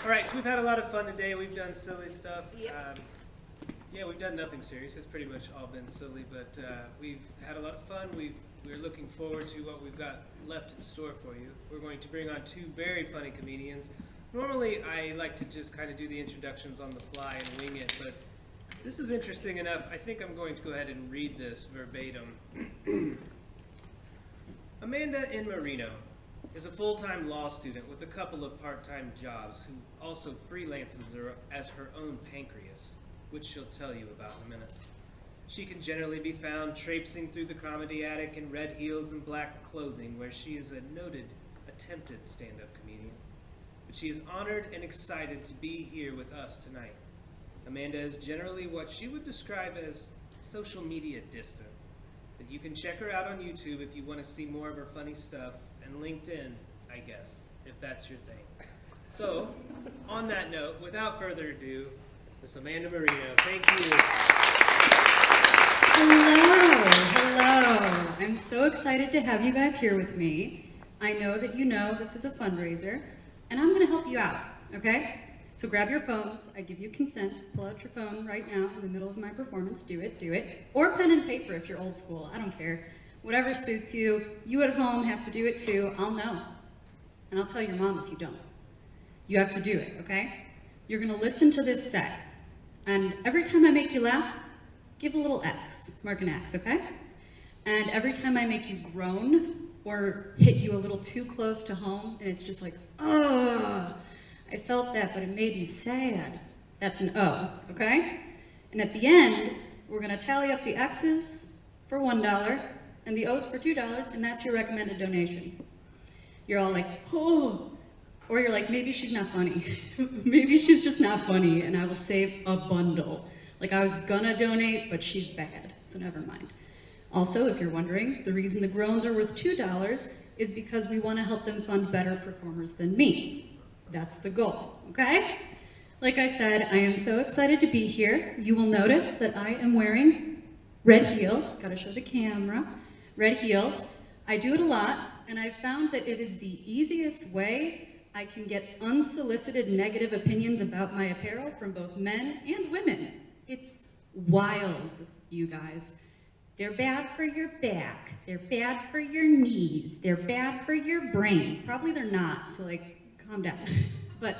All right, so we've had a lot of fun today. We've done silly stuff. Yep. Yeah, we've done nothing serious. It's pretty much all been silly, but we've had a lot of fun. We're looking forward to what we've got left in store for you. We're going to bring on two very funny comedians. Normally, I like to just kind of do the introductions on the fly and wing it, but this is interesting enough. I think I'm going to go ahead and read this verbatim. Amanda in Marino is a full-time law student with a couple of part-time jobs who also freelances as her own pancreas, which she'll tell you about in a minute. She can generally be found traipsing through the comedy attic in red heels and black clothing, where she is a noted, attempted stand-up comedian. But she is honored and excited to be here with us tonight. Amanda is generally what she would describe as social media distant, but you can check her out on YouTube if you want to see more of her funny stuff, and LinkedIn, I guess, if that's your thing. So, on that note, without further ado, Miss Amanda Marino. Thank you. Hello. I'm so excited to have you guys here with me. I know that you know this is a fundraiser, and I'm going to help you out, okay? So grab your phones. I give you consent. Pull out your phone right now in the middle of my performance. Do it. Or pen and paper if you're old school. I don't care. Whatever suits you. You at home have to do it too. I'll know. And I'll tell your mom if you don't. You have to do it, okay? You're going to listen to this set. And every time I make you laugh, give a little X. Mark an X, okay? And every time I make you groan or hit you a little too close to home, and it's just like, oh, I felt that, but it made me sad. That's an O, okay? And at the end, we're gonna tally up the X's for $1 and the O's for $2, and that's your recommended donation. You're all like, oh, or you're like, maybe she's not funny. Maybe she's just not funny, and I will save a bundle. Like, I was gonna donate, but she's bad, so never mind. Also, if you're wondering, the reason the groans are worth $2 is because we want to help them fund better performers than me. That's the goal, okay? Like I said, I am so excited to be here. You will notice that I am wearing red heels. Gotta show the camera. Red heels. I do it a lot, and I've found that it is the easiest way I can get unsolicited negative opinions about my apparel from both men and women. It's wild, you guys. They're bad for your back. They're bad for your knees. They're bad for your brain. Probably they're not, so like, calm down. But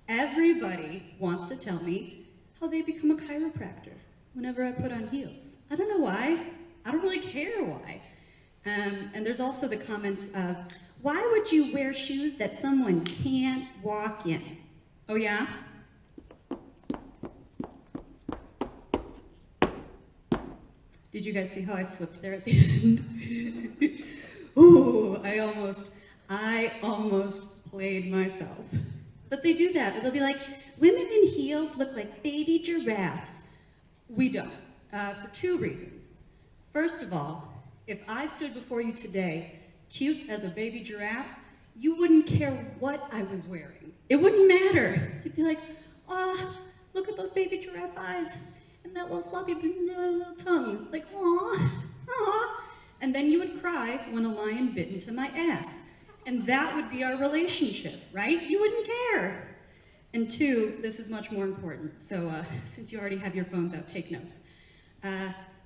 everybody wants to tell me how they become a chiropractor whenever I put on heels. I don't know why. I don't really care why. And there's also the comments of, why would you wear shoes that someone can't walk in? Oh yeah? Did you guys see how I slipped there at the end? Ooh, I almost played myself. But they do that. They'll be like, women in heels look like baby giraffes. We don't, for two reasons. First of all, if I stood before you today, cute as a baby giraffe, you wouldn't care what I was wearing. It wouldn't matter. You'd be like, oh, look at those baby giraffe eyes. And that little floppy little tongue, like, aw. And then you would cry when a lion bit into my ass. And that would be our relationship, right? You wouldn't care. And two, this is much more important. So since you already have your phones out, take notes.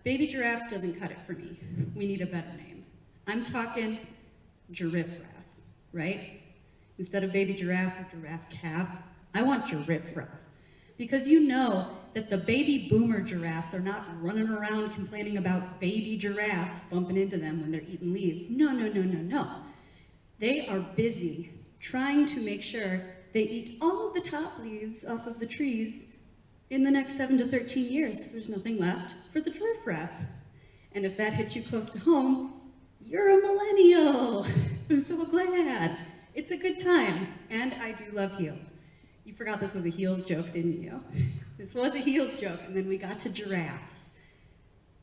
Baby giraffes doesn't cut it for me. We need a better name. I'm talking giraffe, right? Instead of baby giraffe or giraffe calf, I want giraffe. Because you know that the baby boomer giraffes are not running around complaining about baby giraffes bumping into them when they're eating leaves. No. They are busy trying to make sure they eat all the top leaves off of the trees in the next 7 to 13 years. So there's nothing left for the giraffe. And if that hit you close to home, you're a millennial. I'm so glad. It's a good time. And I do love heels. You forgot this was a heels joke, didn't you? This was a heels joke, and then we got to giraffes.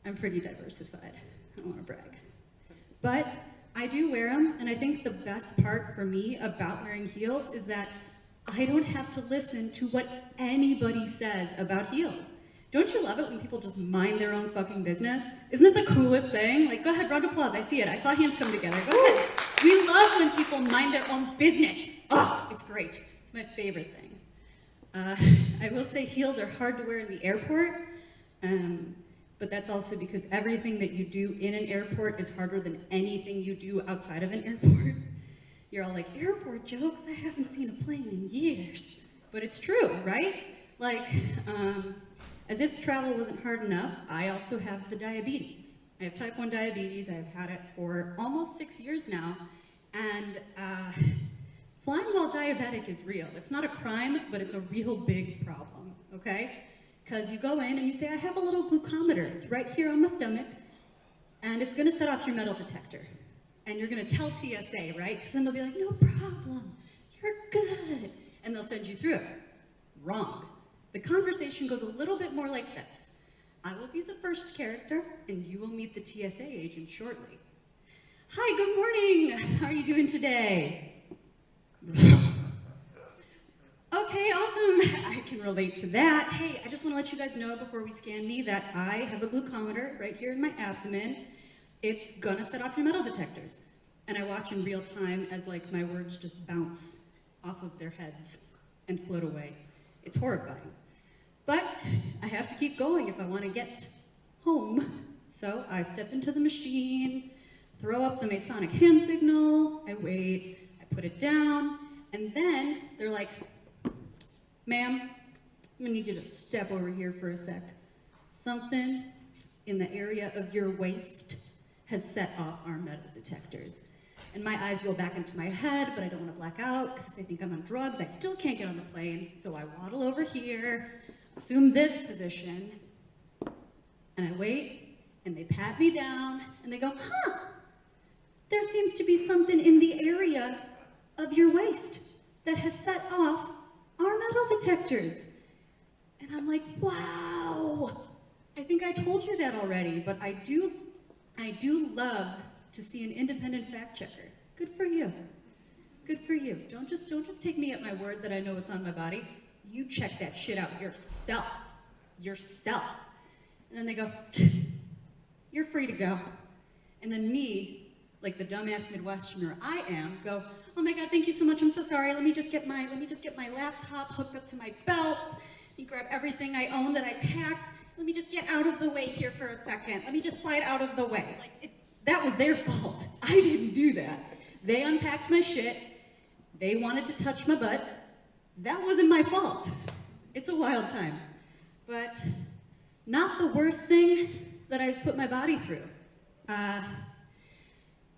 I'm pretty diversified. I don't want to brag. But I do wear them, and I think the best part for me about wearing heels is that I don't have to listen to what anybody says about heels. Don't you love it when people just mind their own fucking business? Isn't it the coolest thing? Like, go ahead, round of applause, I see it. I saw hands come together. Go ahead. We love when people mind their own business. Oh, it's great. It's my favorite thing. I will say heels are hard to wear in the airport, but that's also because everything that you do in an airport is harder than anything you do outside of an airport. You're all like, airport jokes? I haven't seen a plane in years. But it's true, right? Like, as if travel wasn't hard enough, I also have the diabetes. I have type 1 diabetes. I've had it for almost 6 years now. And flying while diabetic is real. It's not a crime, but it's a real big problem, okay? Because you go in and you say, I have a little glucometer. It's right here on my stomach, and it's gonna set off your metal detector. And you're gonna tell TSA, right? Because then they'll be like, no problem, you're good. And they'll send you through. Wrong. The conversation goes a little bit more like this. I will be the first character, and you will meet the TSA agent shortly. Hi, good morning. How are you doing today? Okay, awesome. I can relate to that. Hey, I just want to let you guys know before we scan me that I have a glucometer right here in my abdomen. It's gonna set off your metal detectors. And I watch in real time as like my words just bounce off of their heads and float away. It's horrifying. But I have to keep going if I want to get home. So I step into the machine, throw up the Masonic hand signal, I wait, I put it down, and then they're like, ma'am, I'm gonna need you to step over here for a sec. Something in the area of your waist has set off our metal detectors. And my eyes roll back into my head, but I don't want to black out, because if they think I'm on drugs, I still can't get on the plane. So I waddle over here, assume this position, and I wait, and they pat me down, and they go, huh, there seems to be something in the area of your waist that has set off our metal detectors. And I'm like, wow, I think I told you that already, but I do love to see an independent fact checker. Good for you. Good for you. Don't just take me at my word that I know what's on my body. You check that shit out yourself. Yourself. And then they go, you're free to go. And then me, like the dumbass Midwesterner I am, go, oh my God, thank you so much, I'm so sorry. Let me just get my laptop hooked up to my belt. Let me grab everything I own that I packed. Let me just get out of the way here for a second. Let me just slide out of the way. Like, that was their fault. I didn't do that. They unpacked my shit. They wanted to touch my butt. That wasn't my fault. It's a wild time. But not the worst thing that I've put my body through.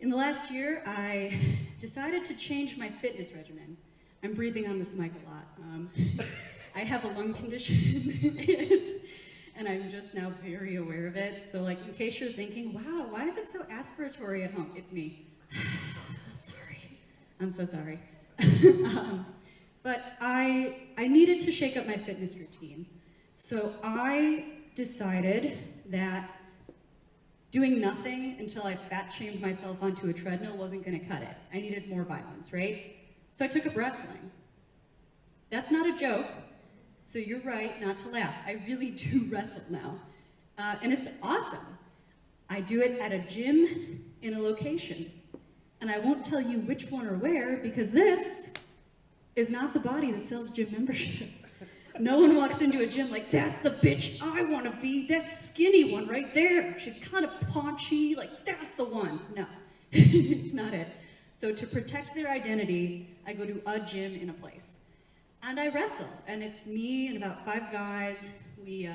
In the last year, I decided to change my fitness regimen. I'm breathing on this mic a lot. I have a lung condition, and I'm just now very aware of it. So like, in case you're thinking, wow, why is it so aspiratory at home? It's me. Sorry. I'm so sorry. But I needed to shake up my fitness routine. So I decided that doing nothing until I fat-shamed myself onto a treadmill wasn't gonna cut it. I needed more violence, right? So I took up wrestling. That's not a joke, so you're right not to laugh. I really do wrestle now, and it's awesome. I do it at a gym in a location, and I won't tell you which one or where, because this is not the body that sells gym memberships. No one walks into a gym like, that's the bitch I want to be, that skinny one right there. She's kind of paunchy, like, that's the one. No, it's not it. So to protect their identity, I go to a gym in a place. And I wrestle, and it's me and about 5 guys. We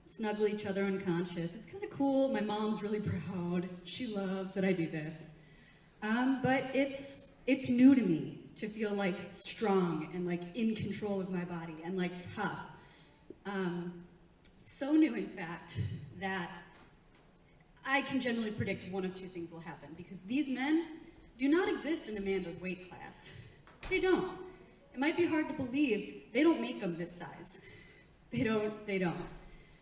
snuggle each other unconscious. It's kind of cool. My mom's really proud. She loves that I do this. But it's new to me to feel like strong and like in control of my body and like tough. So new, in fact, that I can generally predict one of 2 things will happen, because these men do not exist in Amanda's weight class. They don't. It might be hard to believe, they don't make them this size. They don't.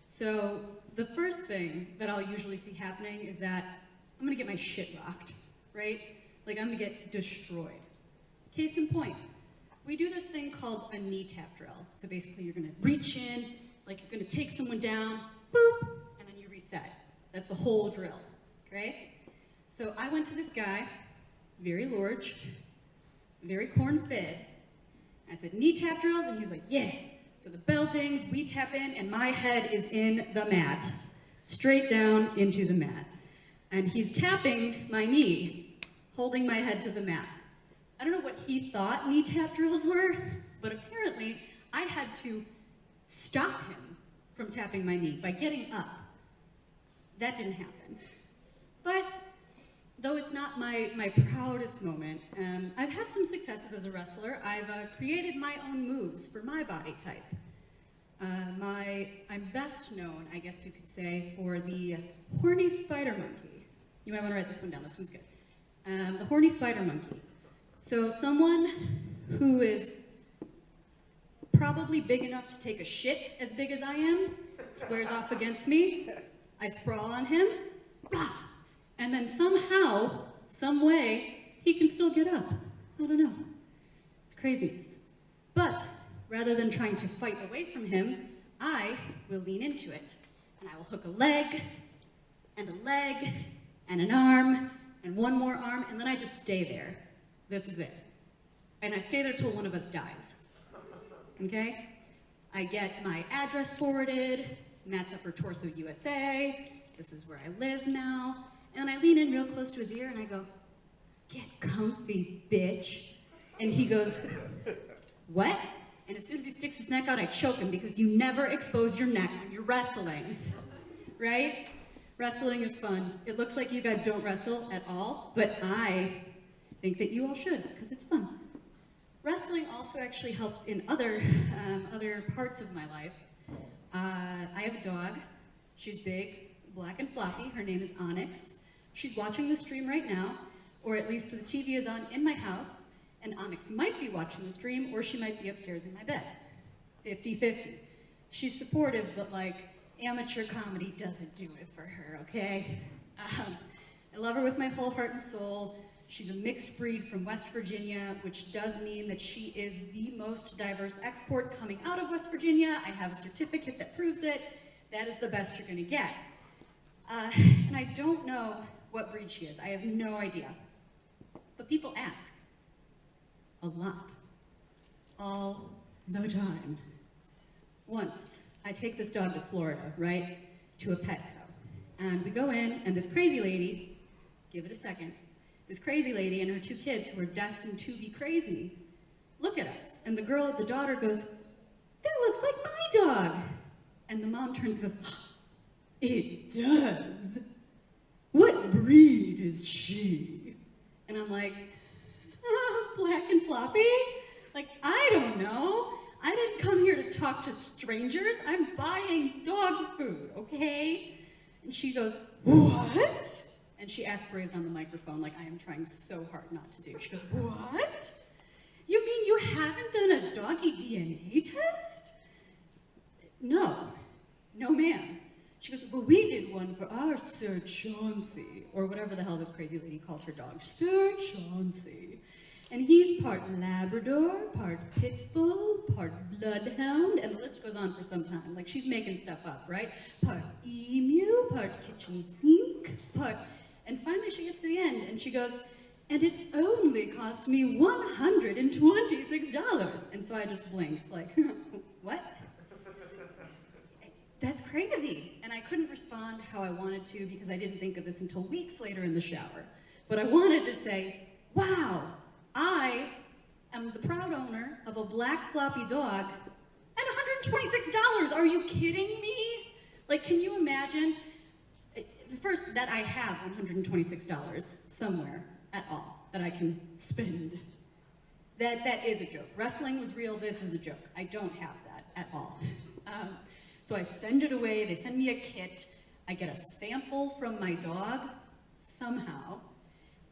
So the first thing that I'll usually see happening is that I'm gonna get my shit rocked, right? Like, I'm gonna get destroyed. Case in point, we do this thing called a knee tap drill. So basically you're gonna reach in, like you're gonna take someone down, boop, and then you reset. That's the whole drill, right? So I went to this guy, very large, very corn-fed, I said, knee tap drills? And he was like, yeah. So the bell dings, we tap in, and my head is in the mat, straight down into the mat. And he's tapping my knee, holding my head to the mat. I don't know what he thought knee tap drills were, but apparently I had to stop him from tapping my knee by getting up. That didn't happen. But though it's not my proudest moment, I've had some successes as a wrestler. I've created my own moves for my body type. I'm best known, I guess you could say, for the horny spider monkey. You might want to write this one down, this one's good. The horny spider monkey. So someone who is probably big enough to take a shit as big as I am, squares off against me, I sprawl on him, bah! And then somehow, some way, he can still get up. I don't know. It's craziness. But rather than trying to fight away from him, I will lean into it. And I will hook a leg, and an arm, and one more arm, and then I just stay there. This is it. And I stay there till one of us dies. Okay? I get my address forwarded, Matt's Upper Torso, USA. This is where I live now. And I lean in real close to his ear and I go, get comfy, bitch. And he goes, what? And as soon as he sticks his neck out, I choke him because you never expose your neck when you're wrestling, right? Wrestling is fun. It looks like you guys don't wrestle at all, but I think that you all should because it's fun. Wrestling also actually helps in other parts of my life. I have a dog. She's big, black and floppy. Her name is Onyx. She's watching the stream right now, or at least the TV is on in my house, and Onyx might be watching the stream, or she might be upstairs in my bed. 50-50. She's supportive, but like, amateur comedy doesn't do it for her, okay? I love her with my whole heart and soul. She's a mixed breed from West Virginia, which does mean that she is the most diverse export coming out of West Virginia. I have a certificate that proves it. That is the best you're gonna get. And I don't know what breed she is. I have no idea. But people ask a lot, all the time. Once, I take this dog to Florida, right, to a Petco. And we go in, and this crazy lady, give it a second, this crazy lady and her two kids who are destined to be crazy, look at us. And the daughter goes, that looks like my dog. And the mom turns and goes, it does. What breed is she? And I'm like, black and floppy? Like, I don't know. I didn't come here to talk to strangers. I'm buying dog food, okay? And she goes, what? And she aspirated on the microphone like I am trying so hard not to do. She goes, what? You mean you haven't done a doggy DNA test? No, ma'am. She goes, well, we did one for our Sir Chauncey, or whatever the hell this crazy lady calls her dog, Sir Chauncey. And he's part Labrador, part Pit Bull, part Bloodhound, and the list goes on for some time. Like, she's making stuff up, right? Part Emu, part Kitchen Sink, part... And finally she gets to the end, and she goes, and it only cost me $126. And so I just blinked, like, what? That's crazy. And I couldn't respond how I wanted to because I didn't think of this until weeks later in the shower. But I wanted to say, wow, I am the proud owner of a black floppy dog and $126. Are you kidding me? Like, can you imagine? First, that I have $126 somewhere at all that I can spend. That is a joke. Wrestling was real, this is a joke. I don't have that at all. So I send it away, they send me a kit, I get a sample from my dog, somehow.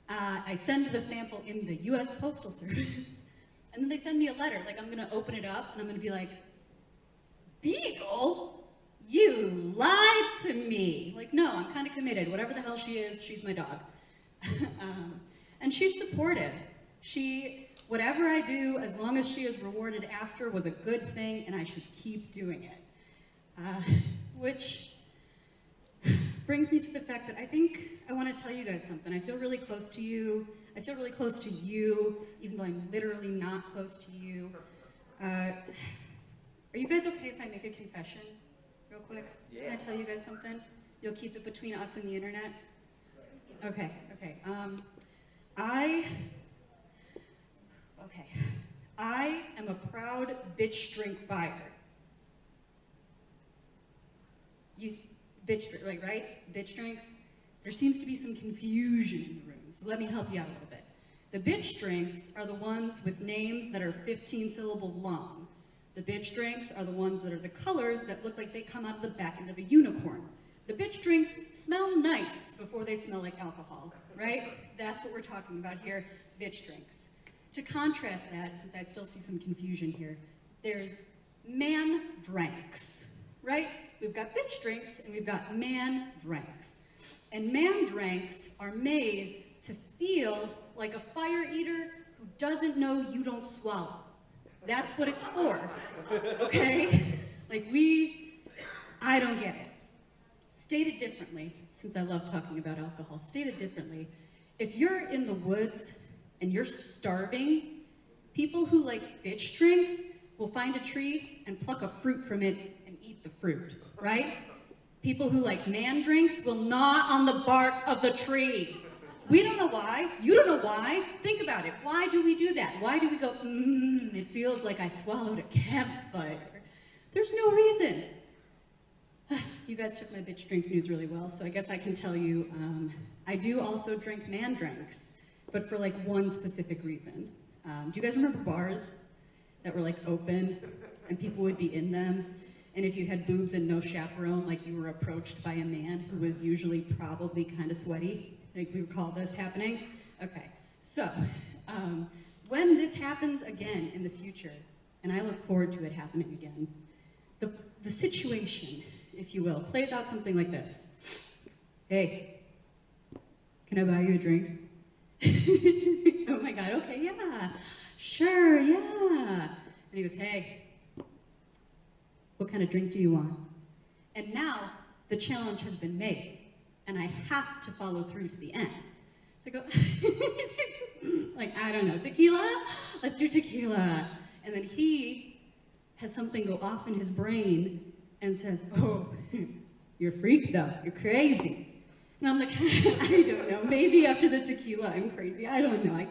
I send the sample in the US Postal Service, and then they send me a letter, like I'm gonna open it up, and I'm gonna be like, Beagle? You lied to me. Like, no, I'm kind of committed. Whatever the hell she is, she's my dog. And she's supportive. Whatever I do, as long as she is rewarded after, was a good thing, and I should keep doing it. Which brings me to the fact that I think I want to tell you guys something. I feel really close to you. I feel really close to you, even though I'm literally not close to you. Are you guys okay if I make a confession real quick? Yeah. Can I tell you guys something? You'll keep it between us and the internet? Okay. I am a proud bitch drink buyer. You, bitch drink, like, right? Bitch drinks. There seems to be some confusion in the room, so let me help you out a little bit. The bitch drinks are the ones with names that are 15 syllables long. The bitch drinks are the ones that are the colors that look like they come out of the back end of a unicorn. The bitch drinks smell nice before they smell like alcohol, right? That's what we're talking about here, bitch drinks. To contrast that, since I still see some confusion here, there's man drinks, right? We've got bitch drinks and we've got man drinks. And man drinks are made to feel like a fire eater who doesn't know you don't swallow. That's what it's for, okay? Like I don't get it. Stated differently, since I love talking about alcohol, stated differently, if you're in the woods and you're starving, people who like bitch drinks will find a tree and pluck a fruit from it and eat the fruit, right? People who like man drinks will gnaw on the bark of the tree. We don't know why. You don't know why. Think about it. Why do we do that? Why do we go, it feels like I swallowed a campfire? There's no reason. You guys took my bitch drink news really well, so I guess I can tell you, I do also drink man drinks, but for like one specific reason. Do you guys remember bars that were like open and people would be in them? And if you had boobs and no chaperone, like you were approached by a man who was usually probably kind of sweaty? Like we recall this happening? Okay, so when this happens again in the future, and I look forward to it happening again, the situation, if you will, plays out something like this. Hey, can I buy you a drink? Oh my God, okay, yeah, sure, yeah. And he goes, hey, what kind of drink do you want? And now the challenge has been made, and I have to follow through to the end. So I go, like, I don't know, tequila? Let's do tequila. And then he has something go off in his brain and says, oh, you're a freak though, you're crazy. And I'm like, I don't know, maybe after the tequila I'm crazy, I don't know, I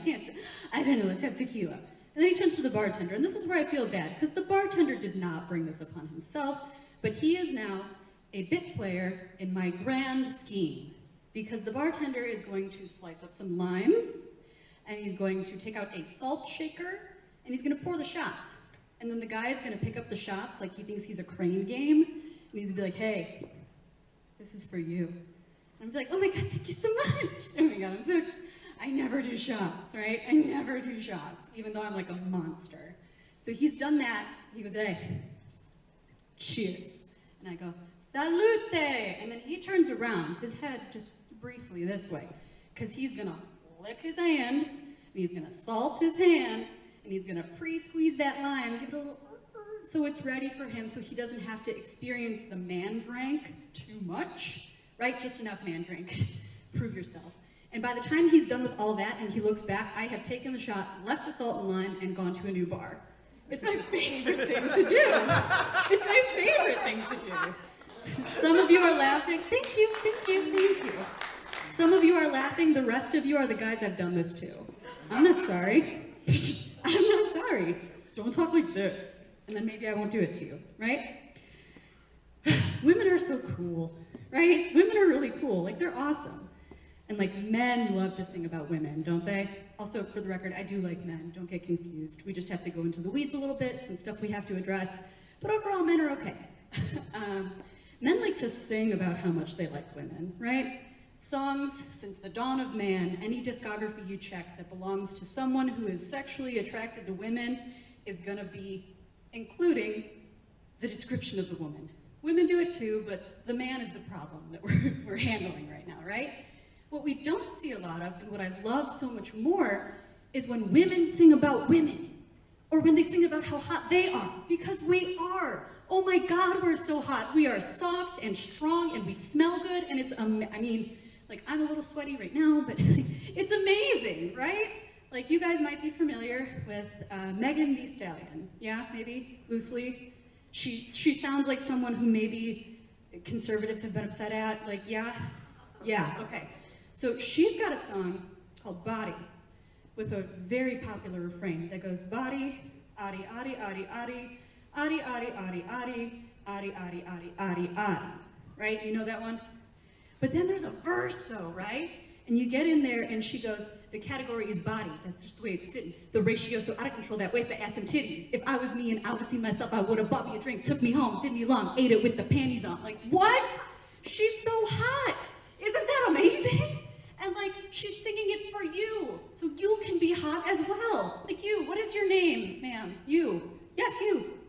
don't know, let's have tequila. And then he turns to the bartender, and this is where I feel bad, because the bartender did not bring this upon himself, but he is now a bit player in my grand scheme, because the bartender is going to slice up some limes, and he's going to take out a salt shaker, and he's going to pour the shots. And then the guy's going to pick up the shots like he thinks he's a crane game, and he's going to be like, hey, this is for you. And I'm be like, oh my God, thank you so much. Oh my God, I never do shots, right? I never do shots, even though I'm like a monster. So he's done that. He goes, hey, cheers. And I go, salute. And then he turns around, his head just briefly this way, because he's going to lick his hand, and he's going to salt his hand, and he's going to pre-squeeze that lime, give it a little, so it's ready for him, so he doesn't have to experience the man drink too much. Right? Just enough man drink. Prove yourself. And by the time he's done with all that and he looks back, I have taken the shot, left the salt and lime, and gone to a new bar. It's my favorite thing to do. It's my favorite thing to do. Some of you are laughing. Thank you, thank you, thank you. Some of you are laughing. The rest of you are the guys I've done this to. I'm not sorry. I'm not sorry. Don't talk like this. And then maybe I won't do it to you, right? Women are so cool. Right? Women are really cool, like they're awesome. And like men love to sing about women, don't they? Also, for the record, I do like men, don't get confused. We just have to go into the weeds a little bit, some stuff we have to address, but overall men are okay. Men like to sing about how much they like women, right? Songs since the dawn of man, any discography you check that belongs to someone who is sexually attracted to women is gonna be including the description of the woman. Women do it too, but the man is the problem that we're handling right now, right? What we don't see a lot of, and what I love so much more, is when women sing about women, or when they sing about how hot they are, because we are. Oh my God, we're so hot. We are soft and strong, and we smell good, and it's, I mean, like I'm a little sweaty right now, but it's amazing, right? Like, you guys might be familiar with Megan Thee Stallion. Yeah, maybe, loosely. She sounds like someone who maybe conservatives have been upset at. Like, yeah? Yeah, okay. So she's got a song called Body with a very popular refrain that goes, body, adi, adi, adi, adi, adi, adi, adi, adi, adi, adi, adi, adi, adi. Right? You know that one? But then there's a verse, though, right? And you get in there, and she goes, the category is body. That's just the way it's sitting. The ratio so out of control, that waist, that ass, them titties. If I was me and I would see myself, I would have bought me a drink, took me home, did me long, ate it with the panties on. Like, what? She's so hot. Isn't that amazing? And like, she's singing it for you, so you can be hot as well. Like you, what is your name, ma'am? You. Yes, you.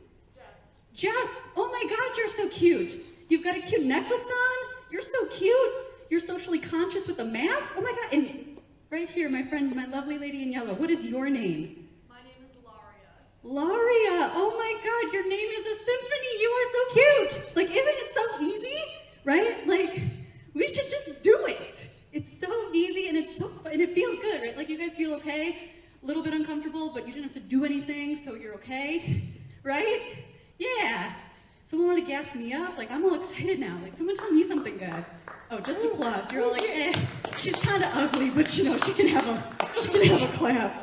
Jess. Jess, oh my God, you're so cute. You've got a cute necklace on. You're so cute. You're socially conscious with a mask. Oh my God, and right here, my friend, my lovely lady in yellow, what is your name? My name is Laria. Laria, oh my God, your name is a symphony. You are so cute. Like, isn't it so easy, right? Like, we should just do it. It's so easy and it's so fun, and it feels good, right? Like, you guys feel okay? A little bit uncomfortable, but you didn't have to do anything, so you're okay, right? Yeah. Someone want to gas me up? Like, I'm all excited now. Like, someone tell me something good. Oh, just applause. You're all like, eh. She's kind of ugly, but you know, she can have a clap.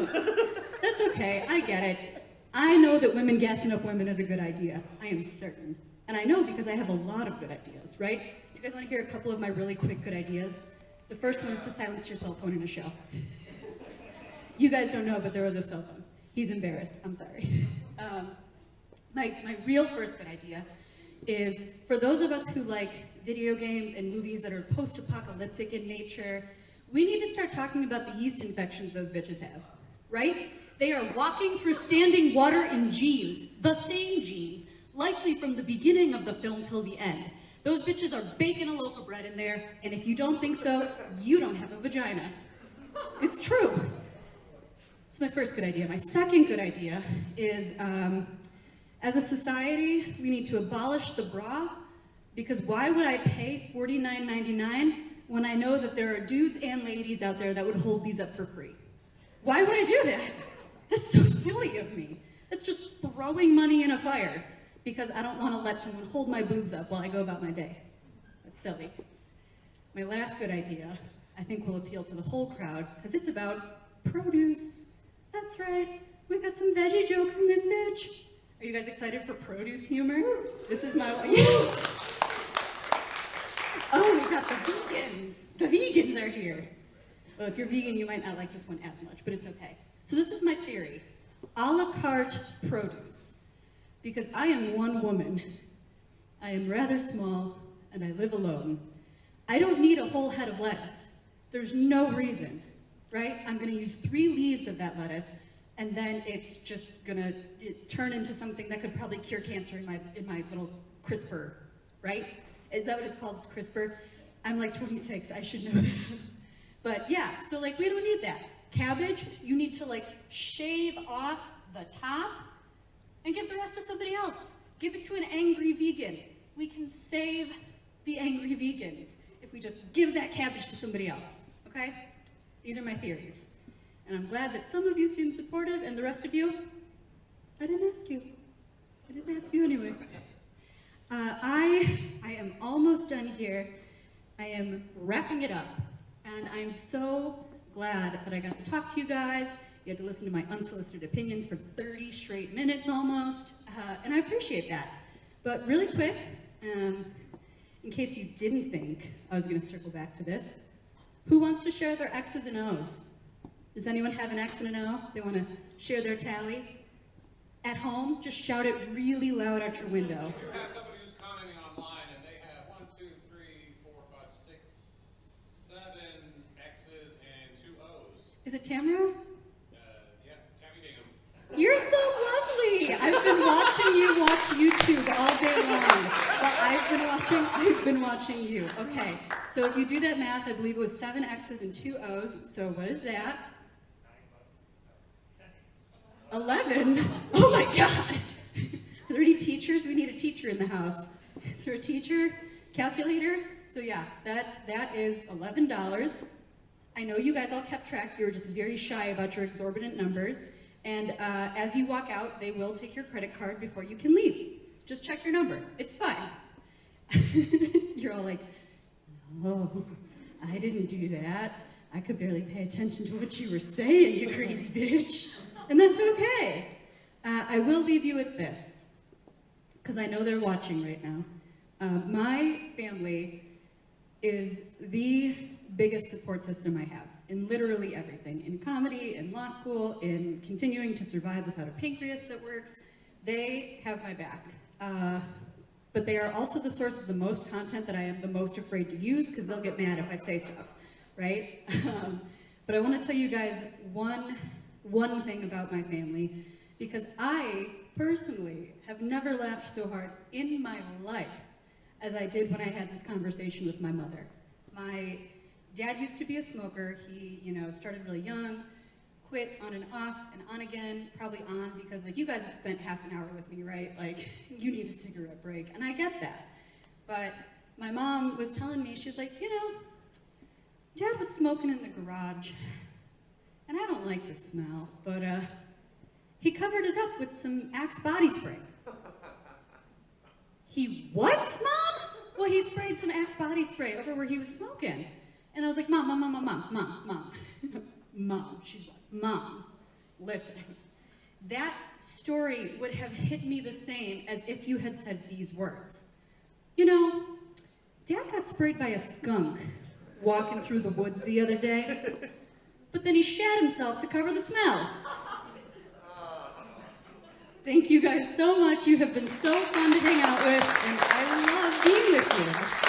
That's okay. I get it. I know that women gassing up women is a good idea. I am certain. And I know because I have a lot of good ideas, right? Do you guys want to hear a couple of my really quick good ideas? The first one is to silence your cell phone in a show. You guys don't know, but there was a cell phone. He's embarrassed. I'm sorry. My real first good idea is for those of us who like video games and movies that are post-apocalyptic in nature, we need to start talking about the yeast infections those bitches have, right? They are walking through standing water in jeans, the same jeans, likely from the beginning of the film till the end. Those bitches are baking a loaf of bread in there, and if you don't think so, you don't have a vagina. It's true. It's my first good idea. My second good idea is, as a society, we need to abolish the bra, because why would I pay $49.99 when I know that there are dudes and ladies out there that would hold these up for free? Why would I do that? That's so silly of me. That's just throwing money in a fire, because I don't want to let someone hold my boobs up while I go about my day. That's silly. My last good idea, I think, will appeal to the whole crowd, because it's about produce. That's right, we got some veggie jokes in this bitch. Are you guys excited for produce humor? This is my, yeah. Oh, we got the vegans. The vegans are here. Well, if you're vegan, you might not like this one as much, but it's okay. So this is my theory. A la carte produce. Because I am one woman. I am rather small, and I live alone. I don't need a whole head of lettuce. There's no reason, right? I'm gonna use 3 leaves of that lettuce, and then it's just gonna turn into something that could probably cure cancer in my little CRISPR, right? Is that what it's called, CRISPR? I'm like 26, I should know that. But yeah, so like, we don't need that. Cabbage, you need to like shave off the top and give the rest to somebody else. Give it to an angry vegan. We can save the angry vegans if we just give that cabbage to somebody else, okay? These are my theories. And I'm glad that some of you seem supportive, and the rest of you, I didn't ask you. I didn't ask you anyway. I am almost done here. I am wrapping it up, and I'm so glad that I got to talk to you guys. You had to listen to my unsolicited opinions for 30 straight minutes almost, and I appreciate that. But really quick, in case you didn't think I was going to circle back to this, who wants to share their X's and O's? Does anyone have an X and an O? They want to share their tally? At home, just shout it really loud out your window. You have somebody who's commenting online, and they have 1, 2, 3, 4, 5, 6, 7 X's and 2 O's. Is it Tamara? Yeah, Tammy Bingham. You're so lovely. I've been watching you watch YouTube all day long. But I've been watching you. Okay, so if you do that math, I believe it was 7 X's and 2 O's. So what is that? 11? Oh my God. Are there any teachers? We need a teacher in the house. Is there a teacher? Calculator? So yeah, that is $11. I know you guys all kept track. You were just very shy about your exorbitant numbers. And as you walk out, they will take your credit card before you can leave. Just check your number. It's fine. You're all like, no, I didn't do that. I could barely pay attention to what you were saying, you crazy bitch. And that's okay. I will leave you with this, because I know they're watching right now. My family is the biggest support system I have in literally everything. In comedy, in law school, in continuing to survive without a pancreas that works. They have my back. But they are also the source of the most content that I am the most afraid to use, because they'll get mad if I say stuff, right? But I want to tell you guys one thing about my family, because I personally have never laughed so hard in my life as I did when I had this conversation with my mother. My dad used to be a smoker. He, started really young, quit on and off and on again, probably on because like you guys have spent half an hour with me, right? Like you need a cigarette break, and I get that. But my mom was telling me, she was like, Dad was smoking in the garage, and I don't like the smell, but he covered it up with some Axe body spray. He what, Mom? Well, he sprayed some Axe body spray over where he was smoking. And I was like, Mom. Mom, she's like, Mom, listen. That story would have hit me the same as if you had said these words. Dad got sprayed by a skunk walking through the woods the other day, but then he shat himself to cover the smell. Thank you guys so much. You have been so fun to hang out with, and I love being with you.